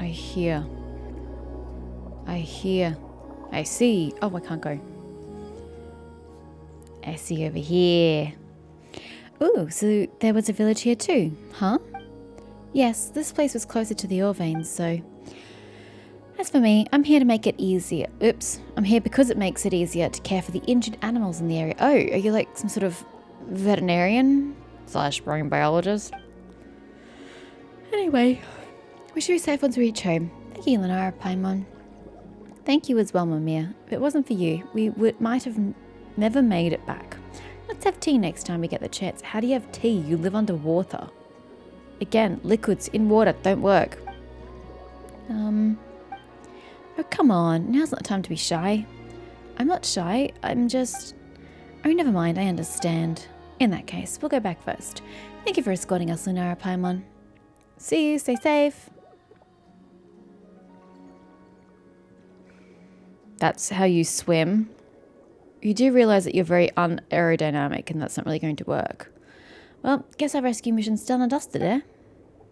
I hear. I see. Oh, I can't go. I see over here. Ooh, so there was a village here too, huh? Yes, this place was closer to the ore veins, so... As for me, I'm here to make it easier. Oops. I'm here because it makes it easier to care for the injured animals in the area. Oh, are you like some sort of veterinarian / marine biologist? Anyway, we should be safe once we reach home. Thank you, Lunara, Paimon. Thank you as well, Mimir. If it wasn't for you, we might have never made it back. Let's have tea next time we get the chance. How do you have tea? You live underwater. Again, liquids in water don't work. Oh, come on. Now's not the time to be shy. I'm not shy. I'm just... Oh, never mind. I understand. In that case, we'll go back first. Thank you for escorting us, Lunara, Paimon. See you. Stay safe. That's how you swim. You do realize that you're very unaerodynamic and that's not really going to work. Well, guess our rescue mission's done and dusted, eh?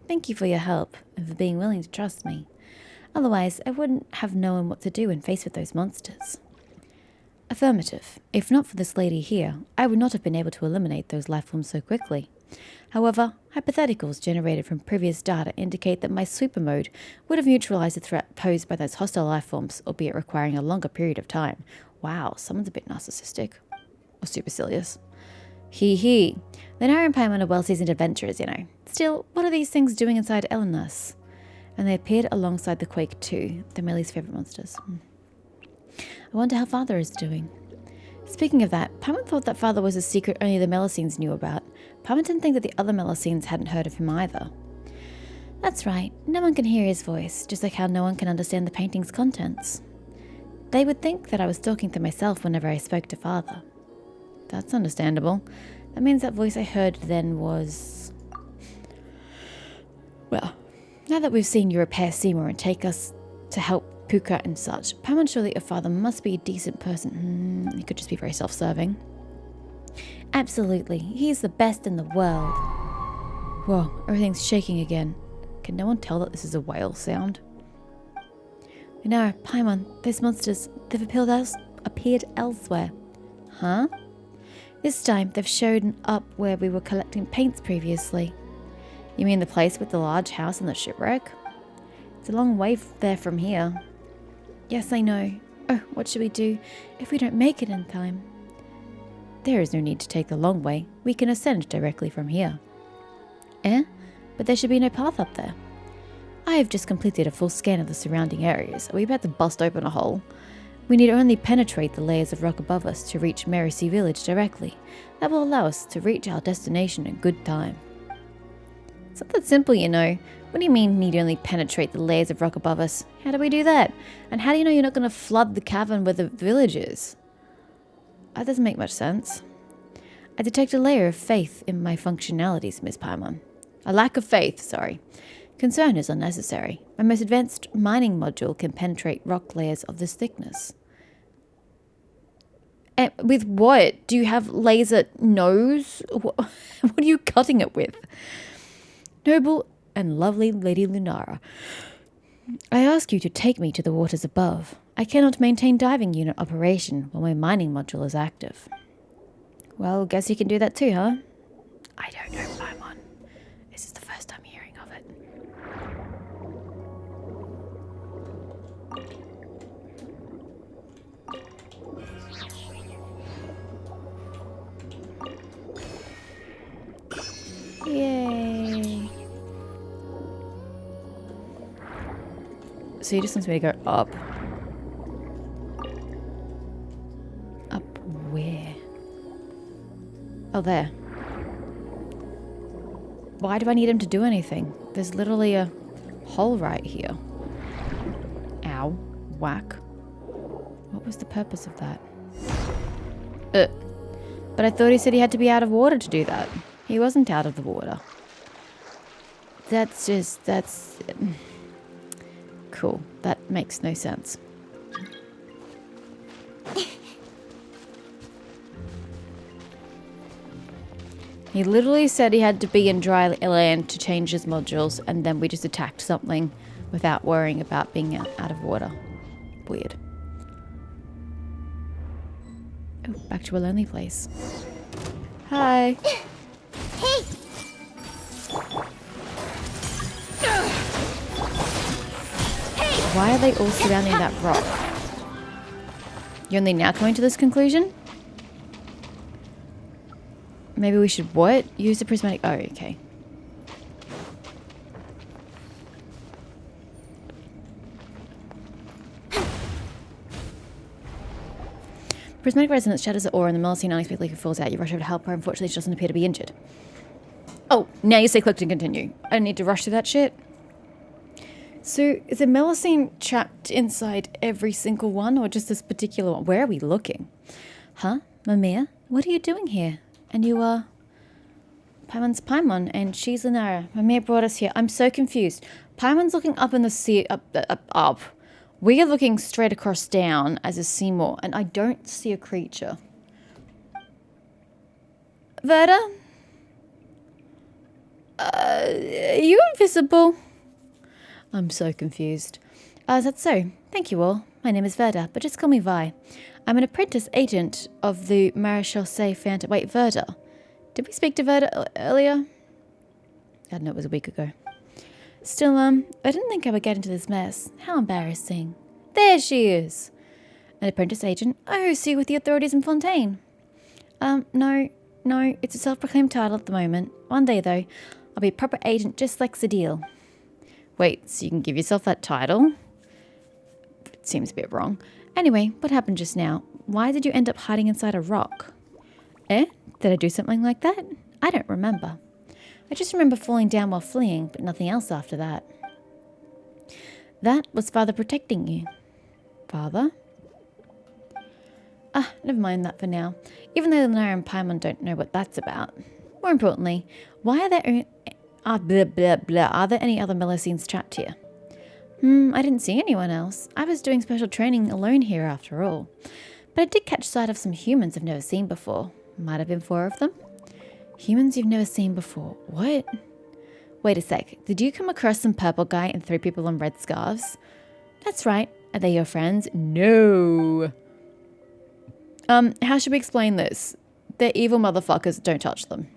Thank you for your help and for being willing to trust me. Otherwise, I wouldn't have known what to do when faced with those monsters. Affirmative. If not for this lady here, I would not have been able to eliminate those lifeforms so quickly. However, hypotheticals generated from previous data indicate that my super mode would have neutralized the threat posed by those hostile lifeforms, albeit requiring a longer period of time. Wow, someone's a bit narcissistic. Or supercilious. Hee. Lunara and Paimon are well-seasoned adventurers, you know. Still, what are these things doing inside Elenas? And they appeared alongside the Quake too. They're my least favourite monsters. I wonder how Father is doing. Speaking of that, Paimon thought that Father was a secret only the Melusines knew about. Paimon didn't think that the other Melusines hadn't heard of him either. That's right. No one can hear his voice, just like how no one can understand the painting's contents. They would think that I was talking to myself whenever I spoke to Father. That's understandable. That means that voice I heard then was... Well... Now that we've seen you repair Seymour and take us to help Puka and such, Paimon's sure that your father must be a decent person. He could just be very self-serving. Absolutely. He's the best in the world. Whoa, everything's shaking again. Can no one tell that this is a whale sound? No, Paimon, those monsters, they've appeared elsewhere. Huh? This time, they've shown up where we were collecting paints previously. You mean the place with the large house and the shipwreck? It's a long way there from here. Yes, I know. Oh, what should we do if we don't make it in time? There is no need to take the long way. We can ascend directly from here. Eh? But there should be no path up there. I have just completed a full scan of the surrounding areas. Are we about to bust open a hole? We need only penetrate the layers of rock above us to reach Mercy Village directly. That will allow us to reach our destination in good time. It's not that simple, you know. What do you mean need only penetrate the layers of rock above us? How do we do that? And how do you know you're not going to flood the cavern where the village is? That doesn't make much sense. I detect a layer of faith in my functionalities, Miss Paimon. A lack of faith, sorry. Concern is unnecessary. My most advanced mining module can penetrate rock layers of this thickness. And with what? Do you have laser nose? What are you cutting it with? Noble and lovely Lady Lunara, I ask you to take me to the waters above. I cannot maintain diving unit operation while my mining module is active. Well, guess you can do that too, huh? I don't know, Paimon. This is the first time hearing of it. Yay. So he just wants me to go up. Up where? Oh, there. Why do I need him to do anything? There's literally a hole right here. Ow. Whack. What was the purpose of that? But I thought he said he had to be out of water to do that. He wasn't out of the water. That's cool. That makes no sense. He literally said he had to be in dry land to change his modules, and then we just attacked something without worrying about being out of water. Weird. Oh, back to a lonely place. Hi. Hey! Why are they all surrounding that rock? You're only now coming to this conclusion? Maybe we should what? Use the prismatic... Oh, okay. Prismatic resonance shatters the aura and the Melusine unexpectedly falls out. You rush over to help her. Unfortunately, she doesn't appear to be injured. Oh, now you say click to continue. I don't need to rush through that shit. So, is a Melusine trapped inside every single one or just this particular one? Where are we looking? Huh? Mimir? What are you doing here? And you are... Paimon's Paimon and she's Lunara. Mimir brought us here. I'm so confused. Paimon's looking up in the sea... Up. We are looking straight across down as a Seymour, and I don't see a creature. Verda? Are you invisible? I'm so confused. That's so. Thank you all. My name is Verda, but just call me Vi. I'm an apprentice agent of the Marechaussee Phantom. Wait, Verda. Did we speak to Verda earlier? I don't know, it was a week ago. Still, I didn't think I would get into this mess. How embarrassing. There she is. An apprentice agent? Oh, so you're with the authorities in Fontaine? No, it's a self-proclaimed title at the moment. One day, though, I'll be a proper agent just like Sadil. Wait, so you can give yourself that title? It seems a bit wrong. Anyway, what happened just now? Why did you end up hiding inside a rock? Eh? Did I do something like that? I don't remember. I just remember falling down while fleeing, but nothing else after that. That was Father protecting you. Father? Never mind that for now. Even though Lunara and Paimon don't know what that's about. More importantly, why are there... Are there any other Melusines trapped here? I didn't see anyone else. I was doing special training alone here after all. But I did catch sight of some humans I've never seen before. Might have been 4 of them. Humans you've never seen before. What? Wait a sec. Did you come across some purple guy and 3 people in red scarves? That's right. Are they your friends? No. How should we explain this? They're evil motherfuckers. Don't touch them.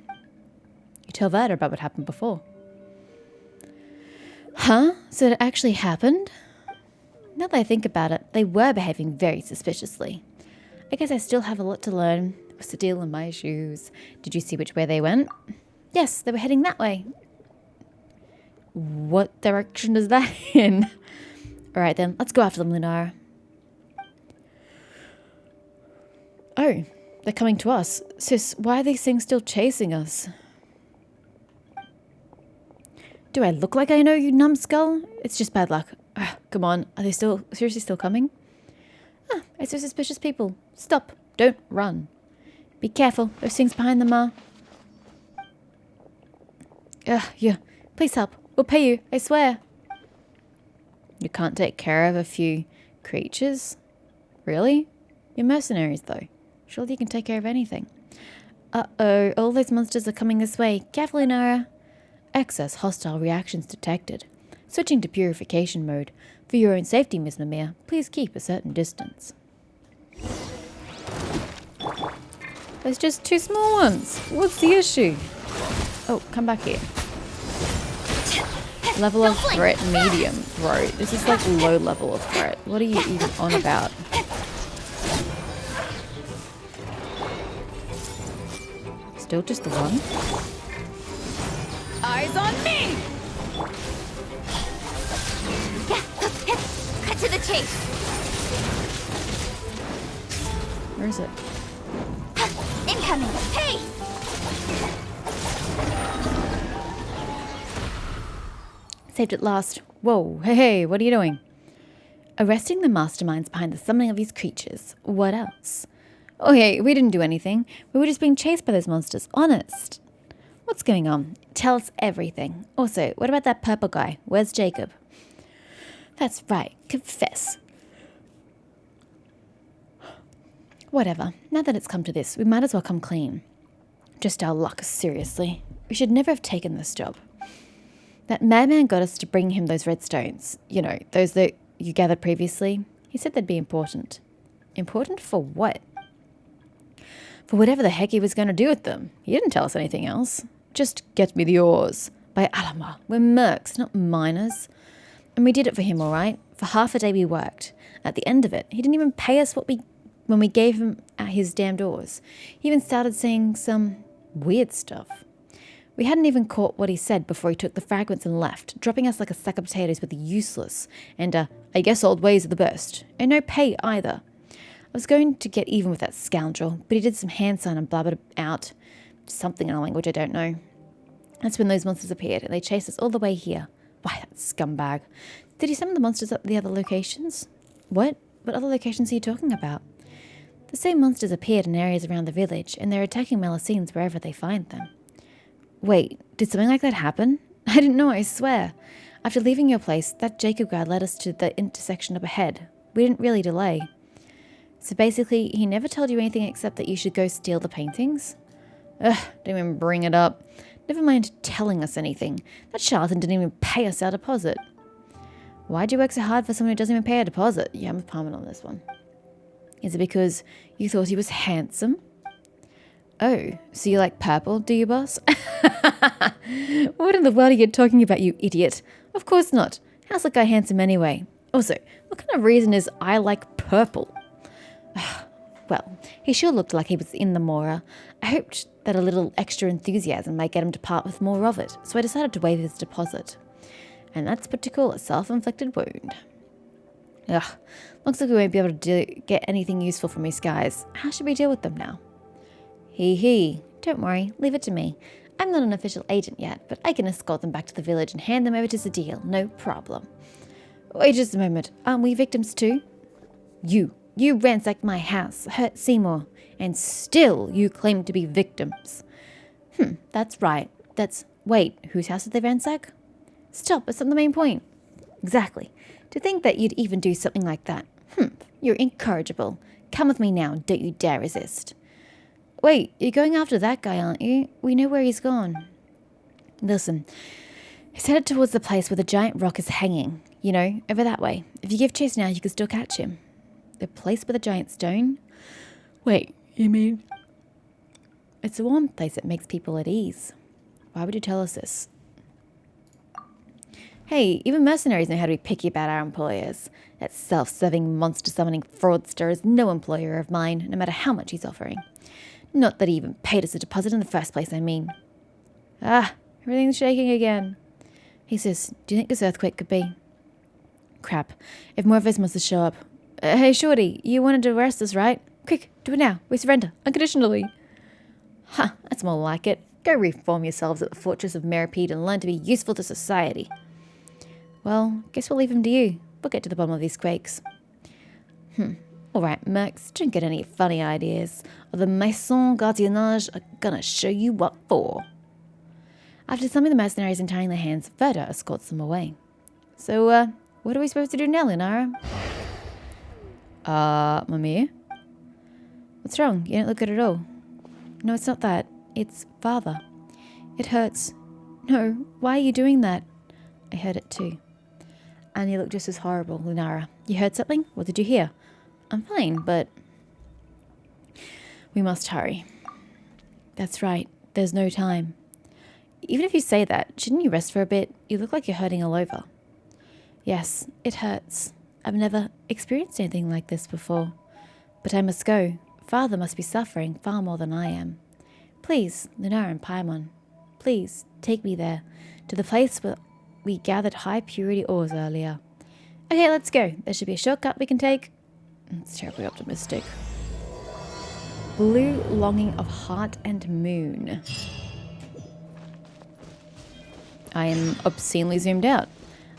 You tell Verda about what happened before. Huh? So it actually happened? Now that I think about it, they were behaving very suspiciously. I guess I still have a lot to learn. What's the deal in my shoes? Did you see which way they went? Yes, they were heading that way. What direction is that in? Alright then, let's go after them, Lunara. Oh, they're coming to us. Sis, why are these things still chasing us? Do I look like I know you, numbskull? It's just bad luck. Come on, are they seriously still coming? I saw suspicious people. Stop, don't run. Be careful, those things behind them are... Yeah, please help. We'll pay you, I swear. You can't take care of a few creatures? Really? You're mercenaries, though. Surely you can take care of anything. Uh-oh, all those monsters are coming this way. Careful, Lunara. Excess hostile reactions detected. Switching to purification mode. For your own safety, Miss Mimir, please keep a certain distance. There's just 2 small ones. What's the issue? Oh, come back here. Level of threat medium, bro. This is like low level of threat. What are you even on about? Still just the one? Eyes on me! Cut to the chase. Where is it? Incoming! Hey! Saved at last. Whoa, hey, what are you doing? Arresting the masterminds behind the summoning of these creatures. What else? Oh, hey, we didn't do anything. We were just being chased by those monsters. Honest. What's going on? Tell us everything. Also, what about that purple guy? Where's Jacob? That's right. Confess. Whatever. Now that it's come to this, we might as well come clean. Just our luck, seriously. We should never have taken this job. That madman got us to bring him those red stones. You know, those that you gathered previously. He said they'd be important. Important for what? For whatever the heck he was going to do with them. He didn't tell us anything else. Just get me the ores. By Alama, we're mercs, not miners. And we did it for him, all right? For half a day we worked. At the end of it, he didn't even pay us when we gave him his damned ores. He even started saying some weird stuff. We hadn't even caught what he said before he took the fragments and left, dropping us like a sack of potatoes with the useless. And, I guess old ways are the best. And no pay either. I was going to get even with that scoundrel, but he did some hand sign and blabbered out something in a language I don't know. That's when those monsters appeared, and they chased us all the way here. Why, that scumbag. Did he summon the monsters at the other locations? What? What other locations are you talking about? The same monsters appeared in areas around the village, and they're attacking Melusines wherever they find them. Wait, did something like that happen? I didn't know, I swear. After leaving your place, that Jacob guard led us to the intersection up ahead. We didn't really delay. So basically, he never told you anything except that you should go steal the paintings? Ugh, don't even bring it up. Never mind telling us anything. That charlatan didn't even pay us our deposit. Why'd you work so hard for someone who doesn't even pay a deposit? Yeah, I'm a palmer on this one. Is it because you thought he was handsome? Oh, so you like purple, do you, boss? What in the world are you talking about, you idiot? Of course not. How's that guy handsome anyway? Also, what kind of reason is I like purple? Well, he sure looked like he was in the Mora. I hoped that a little extra enthusiasm might get him to part with more of it, so I decided to waive his deposit. And that's what you call a self-inflicted wound. Ugh, looks like we won't be able to get anything useful from these guys. How should we deal with them now? Hee. Don't worry, leave it to me. I'm not an official agent yet, but I can escort them back to the village and hand them over to Zadil, no problem. Wait just a moment, aren't we victims too? You ransacked my house, hurt Seymour, and still you claim to be victims. That's right. Wait, whose house did they ransack? Stop, that's not the main point. Exactly. To think that you'd even do something like that. You're incorrigible. Come with me now, don't you dare resist. Wait, you're going after that guy, aren't you? We know where he's gone. Listen, he's headed towards the place where the giant rock is hanging. You know, over that way. If you give chase now, you can still catch him. The place with the giant stone? Wait, you mean? It's a warm place that makes people at ease. Why would you tell us this? Hey, even mercenaries know how to be picky about our employers. That self-serving, monster-summoning fraudster is no employer of mine, no matter how much he's offering. Not that he even paid us a deposit in the first place, I mean. Everything's shaking again. He says, do you think this earthquake could be? Crap. If more of those monsters show up. Hey, Shorty, you wanted to arrest us, right? Quick, do it now. We surrender, unconditionally. That's more like it. Go reform yourselves at the Fortress of Meripede and learn to be useful to society. Well, guess we'll leave him to you. We'll get to the bottom of these quakes. Alright, mercs, don't get any funny ideas, or the Maison Gardiennage are gonna show you what for. After summoning the mercenaries and tying their hands, Verda escorts them away. So, what are we supposed to do now, Lunara? Mimir? What's wrong? You don't look good at all. No, it's not that. It's father. It hurts. No, why are you doing that? I heard it too. And you look just as horrible, Lunara. You heard something? What did you hear? I'm fine, but... We must hurry. That's right. There's no time. Even if you say that, shouldn't you rest for a bit? You look like you're hurting all over. Yes, it hurts. I've never experienced anything like this before. But I must go. Father must be suffering far more than I am. Please, Lunara and Paimon, please take me there, to the place where we gathered high purity ores earlier. Okay, let's go. There should be a shortcut we can take. It's terribly optimistic. Blue longing of heart and moon. I am obscenely zoomed out.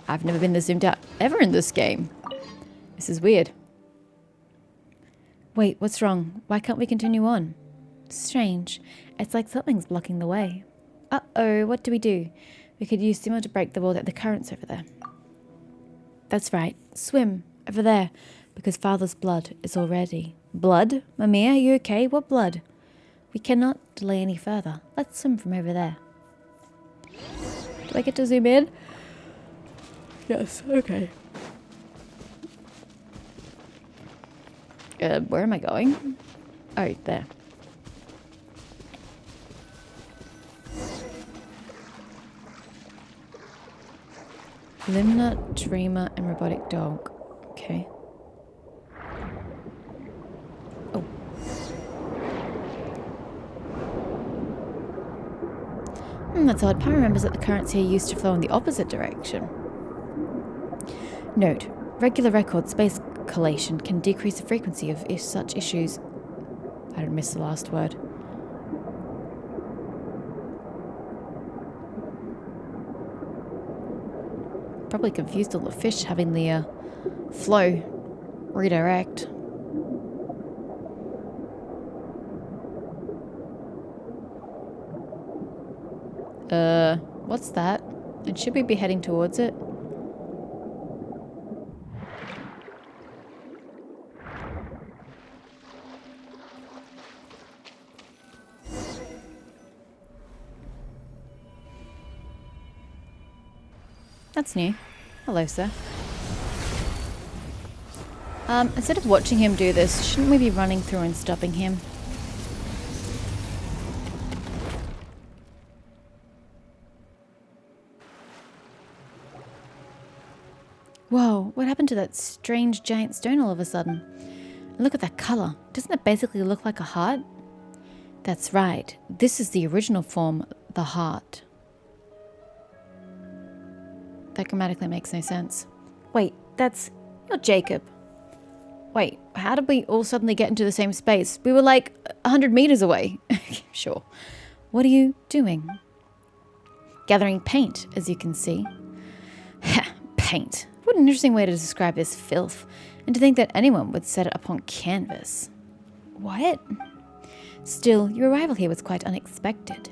I've never been this zoomed out ever in this game. This is weird. Wait, what's wrong? Why can't we continue on? Strange. It's like something's blocking the way. Uh-oh, what do? We could use Simo to break the wall that the current's over there. That's right. Swim. Over there. Because Father's blood is already... Blood? Mimir, are you okay? What blood? We cannot delay any further. Let's swim from over there. Do I get to zoom in? Yes, okay. Where am I going? Oh, there. Limner, Dreamer, and Robotic Dog. Okay. Oh. That's odd. Power remembers that the currents here used to flow in the opposite direction. Note, regular record space collation can decrease the frequency of such issues. I don't miss the last word. Probably confused all the fish having the flow redirect. What's that? And should we be heading towards it? That's new. Hello, sir. Instead of watching him do this, shouldn't we be running through and stopping him? Whoa, what happened to that strange giant stone all of a sudden? And look at that color. Doesn't it basically look like a heart? That's right. This is the original form, the heart. That grammatically makes no sense. Wait, that's... You're Jacob. Wait, how did we all suddenly get into the same space? We were like 100 meters away. Sure. What are you doing? Gathering paint, as you can see. Ha, paint. What an interesting way to describe this filth. And to think that anyone would set it upon canvas. What? Still, your arrival here was quite unexpected.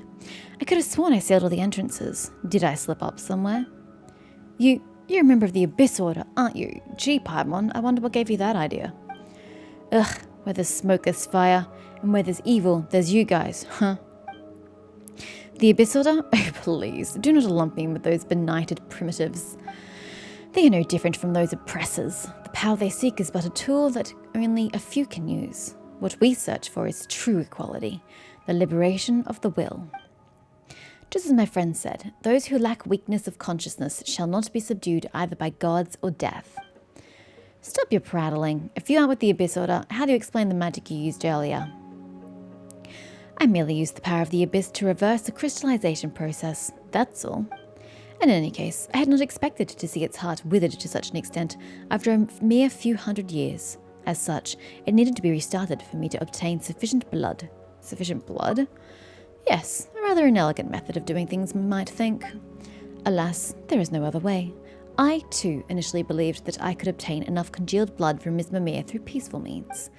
I could have sworn I sealed all the entrances. Did I slip up somewhere? You're a member of the Abyss Order, aren't you? Gee, Paimon, I wonder what gave you that idea. Ugh, where there's smoke, there's fire. And where there's evil, there's you guys, huh? The Abyss Order? Oh, please, do not lump me with those benighted primitives. They are no different from those oppressors. The power they seek is but a tool that only a few can use. What we search for is true equality, the liberation of the will. Just as my friend said, those who lack weakness of consciousness shall not be subdued either by gods or death. Stop your prattling. If you aren't with the Abyss Order, how do you explain the magic you used earlier? I merely used the power of the Abyss to reverse the crystallization process, that's all. And in any case, I had not expected to see its heart withered to such an extent after a mere few hundred years. As such, it needed to be restarted for me to obtain sufficient blood. Sufficient blood? Yes, a rather inelegant method of doing things, one might think. Alas, there is no other way. I, too, initially believed that I could obtain enough congealed blood from Ms. Mimir through peaceful means.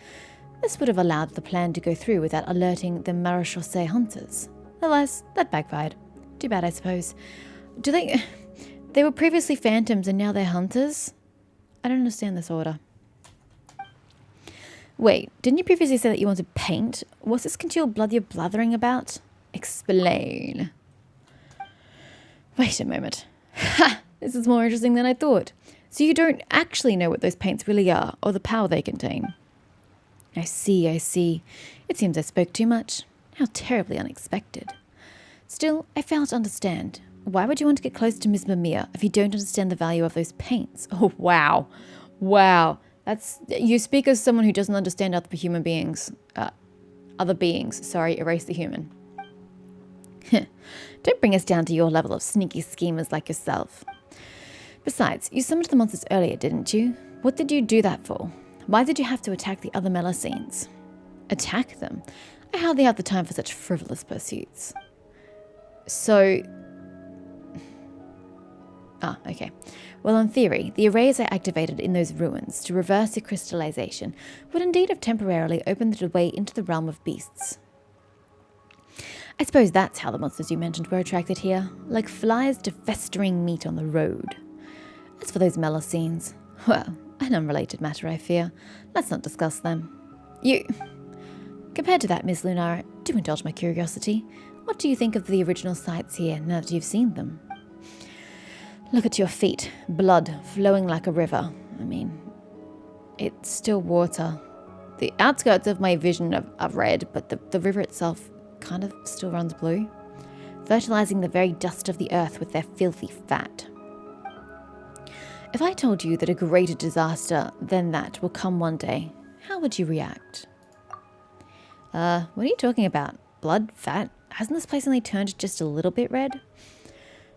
This would have allowed the plan to go through without alerting the Marechaussee hunters. Alas, that backfired. Too bad, I suppose. Do they... They were previously phantoms and now they're hunters? I don't understand this order. Wait, didn't you previously say that you wanted paint? What's this congealed blood you're blathering about? Explain. Wait a moment. Ha! This is more interesting than I thought. So you don't actually know what those paints really are, or the power they contain. I see, I see. It seems I spoke too much. How terribly unexpected. Still, I fail to understand. Why would you want to get close to Ms. Mimir if you don't understand the value of those paints? Oh, wow. Wow. You speak as someone who doesn't understand other human beings. Other beings. Sorry, erase the human. Don't bring us down to your level of sneaky schemers like yourself. Besides, you summoned the monsters earlier, didn't you? What did you do that for? Why did you have to attack the other Melissines? Attack them? I hardly have the time for such frivolous pursuits. So... okay. Well, in theory, the arrays I activated in those ruins to reverse the crystallization would indeed have temporarily opened the way into the realm of beasts. I suppose that's how the monsters you mentioned were attracted here, like flies to festering meat on the road. As for those Melissines, well, an unrelated matter, I fear. Let's not discuss them. Compared to that, Miss Lunara, do indulge my curiosity. What do you think of the original sites here now that you've seen them? Look at your feet. Blood flowing like a river. I mean, it's still water. The outskirts of my vision are red, but the river itself kind of still runs blue, fertilizing the very dust of the earth with their filthy fat. If I told you that a greater disaster than that will come one day, how would you react? What are you talking about? Blood? Fat? Hasn't this place only turned just a little bit red?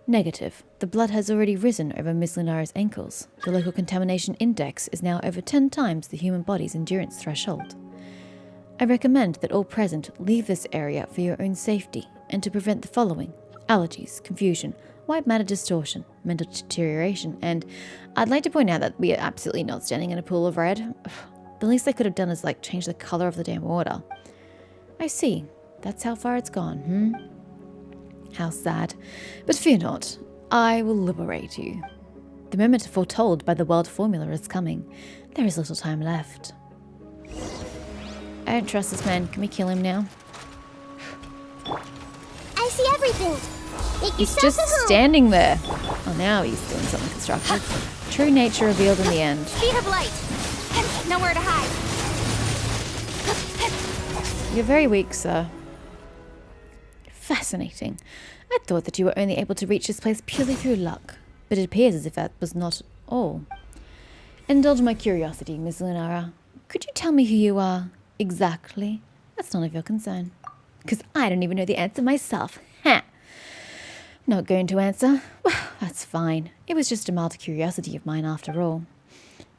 Negative. The blood has already risen over Miss Lunara's ankles. The local contamination index is now over 10 times the human body's endurance threshold. I recommend that all present leave this area for your own safety and to prevent the following: allergies, confusion, white matter distortion, mental deterioration, and I'd like to point out that we are absolutely not standing in a pool of red. The least they could have done is change the colour of the damn water. I see. That's how far it's gone, How sad. But fear not. I will liberate you. The moment foretold by the world formula is coming. There is little time left. I don't trust this man. Can we kill him now? I see everything. Make He's yourself just at home. standing there. Oh, now he's doing something constructive. True nature revealed in the end. Speed of light. Nowhere to hide. You're very weak, sir. Fascinating. I thought that you were only able to reach this place purely through luck, but it appears as if that was not all. Indulge my curiosity, Miss Lunara. Could you tell me who you are, exactly? That's none of your concern. Because I don't even know the answer myself. Ha! Not going to answer? Well, that's fine. It was just a mild curiosity of mine after all.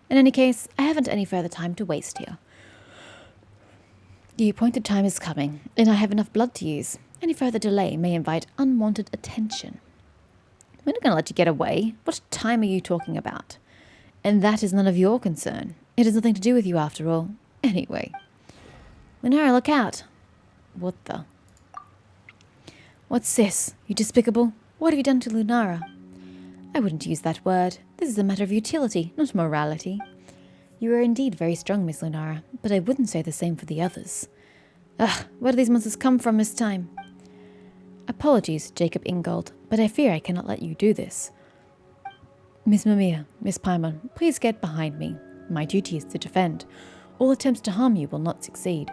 In any case, I haven't any further time to waste here. The appointed time is coming, and I have enough blood to use. Any further delay may invite unwanted attention. We're not going to let you get away. What time are you talking about? And that is none of your concern. It has nothing to do with you after all. Anyway. Lunara, look out. What the? What's this? You despicable? What have you done to Lunara? I wouldn't use that word. This is a matter of utility, not morality. You are indeed very strong, Miss Lunara, but I wouldn't say the same for the others. Ugh, where do these monsters come from this time? Apologies, Jacob Ingold, but I fear I cannot let you do this. Miss Mamiya, Miss Paimon, please get behind me. My duty is to defend. All attempts to harm you will not succeed.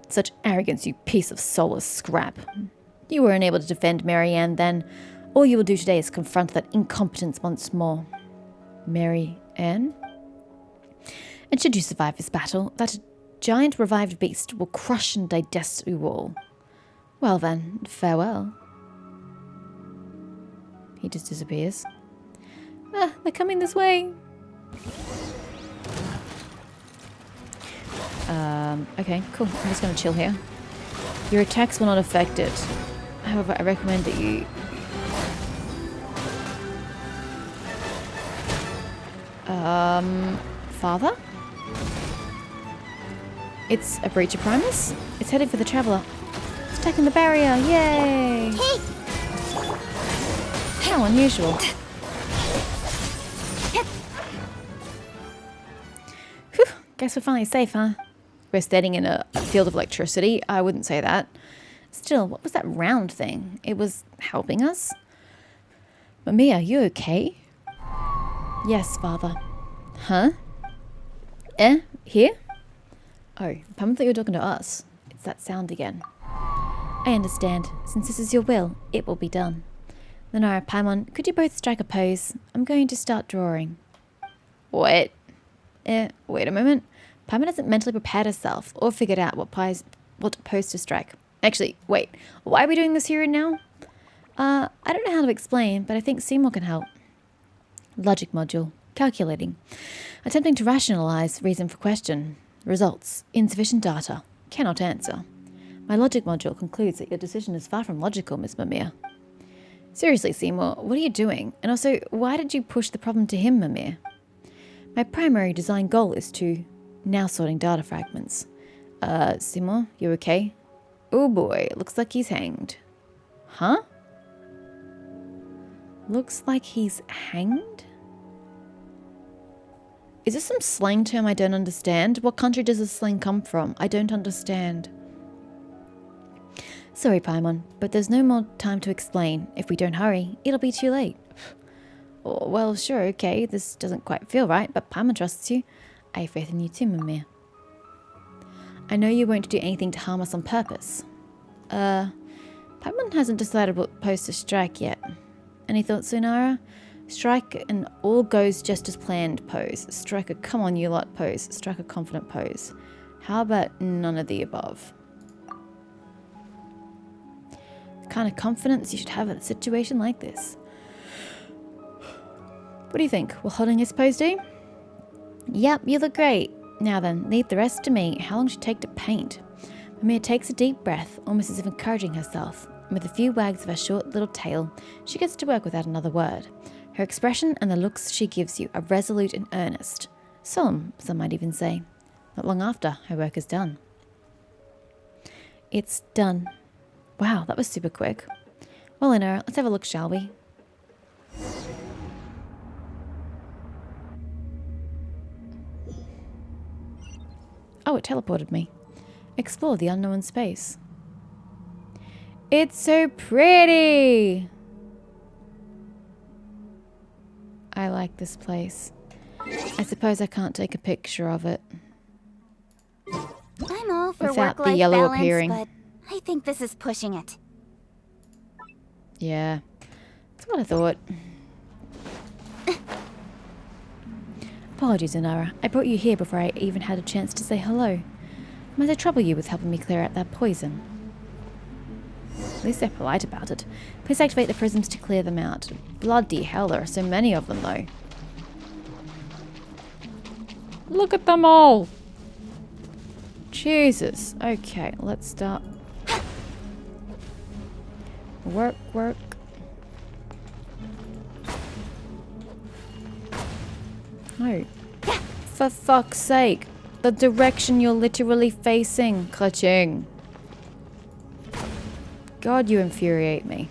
Such arrogance, you piece of soulless scrap. You were unable to defend Marianne then. All you will do today is confront that incompetence once more. Marianne? And should you survive this battle, that giant revived beast will crush and digest you all. Well then, farewell. He just disappears. Ah, they're coming this way. Okay, cool. I'm just going to chill here. Your attacks will not affect it. However, I recommend that you... Father? It's a breach of Primus? It's heading for the Traveller. It's attacking the barrier, yay! Hey! How unusual. Whew, guess we're finally safe, huh? We're standing in a field of electricity. I wouldn't say that. Still, what was that round thing? It was helping us? Mamiya, you okay? Yes, Father. Huh? Here? Oh, Pam thought you were talking to us. It's that sound again. I understand. Since this is your will, it will be done. Lunara, Paimon, could you both strike a pose? I'm going to start drawing. What? Wait a moment. Paimon hasn't mentally prepared herself or figured out what pose to strike. Actually, wait. Why are we doing this here and now? I don't know how to explain, but I think Seymour can help. Logic module. Calculating. Attempting to rationalize reason for question. Results. Insufficient data. Cannot answer. My logic module concludes that your decision is far from logical, Miss Mamiya. Seriously, Seymour, what are you doing? And also, why did you push the problem to him, Mamiya? My primary design goal is to... Now sorting data fragments. Seymour, you okay? Oh boy, looks like he's hanged. Huh? Looks like he's hanged? Is this some slang term I don't understand? What country does this slang come from? I don't understand. Sorry, Paimon, but there's no more time to explain. If we don't hurry, it'll be too late. Oh, well, sure, okay. This doesn't quite feel right, but Paimon trusts you. I have faith in you too, Mimir. I know you won't do anything to harm us on purpose. Paimon hasn't decided what pose to strike yet. Any thoughts, Lunara? Strike an all goes just as planned pose. Strike a come on you lot pose. Strike a confident pose. How about none of the above? The kind of confidence you should have in a situation like this. What do you think? Will holding his pose do? Yep, you look great. Now then, leave the rest to me. How long should it take to paint? Mimir takes a deep breath, almost as if encouraging herself. And with a few wags of her short little tail, she gets to work without another word. Her expression and the looks she gives you are resolute and earnest. Solemn, some might even say. Not long after, her work is done. It's done. Wow, that was super quick. Well, Lunara, let's have a look, shall we? Oh, it teleported me. Explore the unknown space. It's so pretty! I like this place. I suppose I can't take a picture of it. I'm all for without work-life the yellow balance, appearing. but I think this is pushing it. Yeah, that's what I thought. Apologies, Lunara. I brought you here before I even had a chance to say hello. Might I trouble you with helping me clear out that poison? At least they're polite about it. Please activate the prisms to clear them out. Bloody hell, there are so many of them, though. Look at them all! Jesus. Okay, let's start. Work, work. No. For fuck's sake. The direction you're literally facing. Clutching. God, you infuriate me.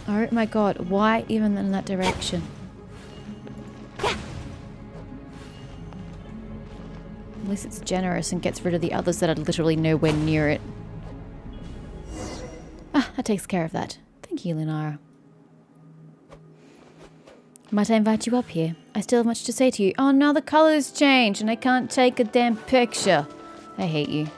Oh my god, why even in that direction? At least it's generous and gets rid of the others that are literally nowhere near it. Ah, that takes care of that. Thank you, Lunara. Might I invite you up here? I still have much to say to you. Oh, now the colors change and I can't take a damn picture. I hate you.